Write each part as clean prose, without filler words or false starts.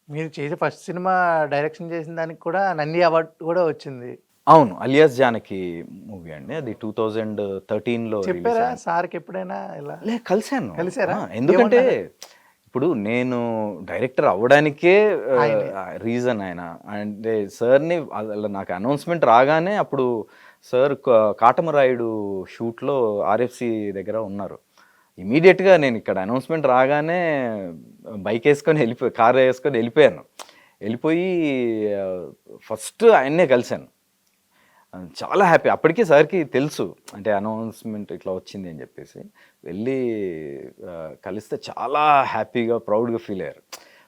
మీరు చేసే first cinema direction చేసిన దానికి కూడా నంది అవార్డ్ కూడా వచ్చింది. అవును. 'అలియాస్ జానకి' మూవీ అండి. అది 2013లో రిలీజ్ చెప్పారా అయింది. సార్‌కి ఎప్పుడైనా ఇలా? కలిసాను. కలిసారా? ఎందుకంటే ఏమన్నారు? ఇప్పుడు నేను డైరెక్టర్ అవ్వడానికే ఆయనే. రీజన్ ఆయన. అంటే సార్‌ని అలా నాకు అనౌన్స్‌మెంట్ రాగానే అప్పుడు సార్ 'కాటమరాయుడు' షూట్‌లో ఆర్ఎఫ్‌సి దగ్గర ఉన్నారు. ఇమ్మీడియేట్‌గా నేను ఇక్కడ అనౌన్స్‌మెంట్ రాగానే కార్ ఏసుకొని ఎళ్ళిపోయాను. ఎళ్ళిపోయి ఫస్ట్ ఆయన్నే కలిసాను. చాలా హ్యాపీ. అప్పటికి సార్‌కి తెలుసు. అంటే అనౌన్స్‌మెంట్ ఇట్లా వచ్చింది అని జెప్పేసి. వెళ్ళి కలిస్తే చాలా హ్యాపీగా, ప్రౌడ్‌గా ఫీల్ అయ్యారు.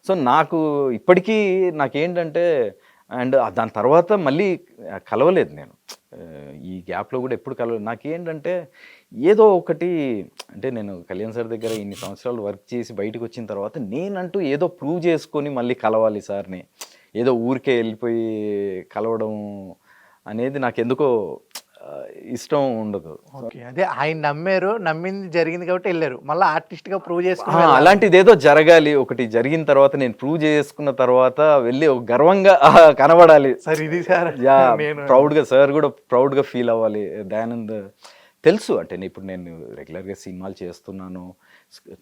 సో, నాకు ఇప్పటికీ నాకేంటంటే దాని తర్వాత మళ్ళీ కలవలేదు నేను. ఈ గ్యాప్‌లో గూడా ఎప్పుడు కలవలేదు. నాకేంటంటే ఏదో ఒకటి అంటే నేను కళ్యాణ్ సార్ దగ్గర ఇన్ని సంవత్సరాలు వర్క్ చేసి బయటకొచ్చిన తర్వాత నేనంటూ ఏదో ప్రూవ్ చేసుకొని మళ్ళీ కలవాలి సార్‌ని. ఏదో ఊరికే ఎళ్ళిపోయి కలవడం అనేది నాకెందుకో ఇష్టం ఉండదు. ఓకే. అదే ఆయన నమ్మారు. నమ్మింది జరిగింది కాబట్టి ఎళ్లారు. మళ్ళా ఆర్టిస్ట్‌గా ప్రూవ్ చేసుకొని వెళ్ళాలి. అలాంటిదేదో జరగాలి. ఒకటి జరిగిన తర్వాత నేను ప్రూవ్ చేసుకున్న తర్వాత వెళ్ళి ఒక గర్వంగా కనబడాలి. సార్ ఇది సార్ నేను ప్రౌడ్‌గా సార్ గూడా ప్రౌడ్‌గా ఫీల్ అవ్వాలి. దయానంద్ తెలుసు అంటే ఇప్పుడు నేను రెగ్యులర్‌గా సినిమాలు చేస్తున్నాను.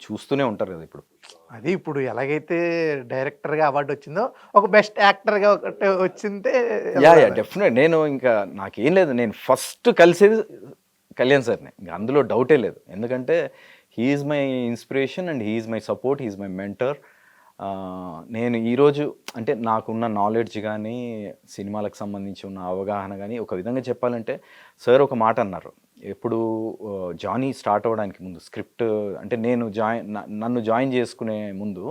చూస్తూనే ఉంటారు గదా! ఇప్పుడు. అది ఇప్పుడు ఎలాగైతే డైరెక్టర్‌గా అవార్డ్ వచ్చిందో, ఒక బెస్ట్ యాక్టర్‌గా ఒకటి వచ్చింటే డెఫినెట్. నేను ఇంకా నాకేం లేదు. నేను ఫస్ట్ కలిసేది కళ్యాణ్ సార్‌ని. ఇంక అందులో డౌటే లేదు. ఎందుకంటే he is my inspiration and he is my support. He is my mentor. నేను ఈరోజు అంటే నాకున్న నాలెడ్జ్ గానీ, సినిమాలకు సంబంధించి ఉన్న అవగాహన గానీ, ఒక విధంగా చెప్పాలంటే సార్ ఒక మాట అన్నారు. ఎప్పుడు 'జానీ' స్టార్ట్ అవ్వడానికి ముందు స్క్రిప్ట్ అంటే నేను నన్ను జాయిన్ చేసుకునే ముందు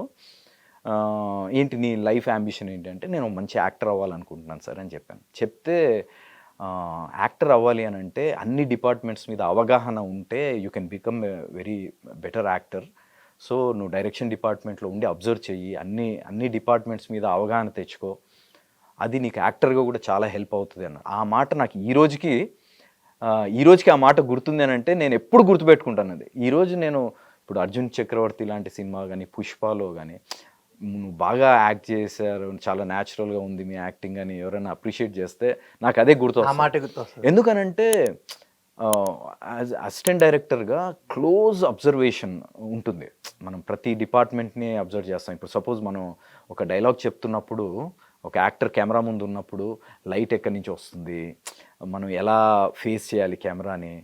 ఏంటి నీ లైఫ్ యాంబిషన్ ఏంటంటే నేను మంచి యాక్టర్ అవ్వాలనుకుంటున్నాను సార్ అని చెప్పాను. చెప్తే యాక్టర్ అవ్వాలి అని అంటే అన్ని డిపార్ట్మెంట్స్ మీద అవగాహన ఉంటే you can become a very better actor. So నువ్వు డైరెక్షన్ డిపార్ట్మెంట్లో ఉండి అబ్జర్వ్ చెయ్యి. అన్ని డిపార్ట్మెంట్స్ మీద అవగాహన తెచ్చుకో. అది నీకు యాక్టర్గా కూడా చాలా హెల్ప్ అవుతుంది అన్న. ఆ మాట నాకు ఈ రోజుకి ఆ మాట గుర్తుంది అని అంటే నేను ఎప్పుడు గుర్తుపెట్టుకుంటాను అది. ఈరోజు నేను ఇప్పుడు 'అర్జున్ చక్రవర్తి' లాంటి సినిమా కానీ 'పుష్పలో' కానీ బాగా యాక్ట్ చేశారు, చాలా న్యాచురల్గా ఉంది మీ యాక్టింగ్ అని ఎవరైనా అప్రిషియేట్ చేస్తే నాకు అదే ఆ మాటే గుర్తొస్తది. ఎందుకనంటే యాజ్ అసిస్టెంట్ డైరెక్టర్గా క్లోజ్ అబ్జర్వేషన్ ఉంటుంది. మనం ప్రతి డిపార్ట్మెంట్ని అబ్జర్వ్ చేస్తాం. ఇప్పుడు సపోజ్ మనం ఒక డైలాగ్ చెప్తున్నప్పుడు ఒక యాక్టర్ కెమెరా ముందు ఉన్నప్పుడు లైట్ ఎక్కడి నుంచి వస్తుంది, మనం ఎలా ఫేస్ చేయాలి కెమెరాని,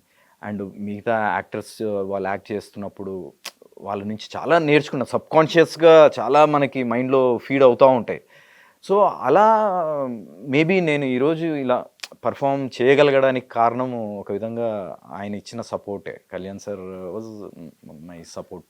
అండ్ మిగతా యాక్టర్స్ వాళ్ళు యాక్ట్ చేస్తున్నప్పుడు వాళ్ళ నుంచి చాలా నేర్చుకున్నా. సబ్కాన్షియస్గా చాలా మనకి మైండ్లో ఫీడ్ అవుతూ ఉంటాయి. సో అలా మేబీ నేను ఈరోజు ఇలా పర్ఫామ్ చేయగలగడానికి కారణము ఒక విధంగా ఆయన ఇచ్చిన సపోర్టే. Kalyan sir was my support.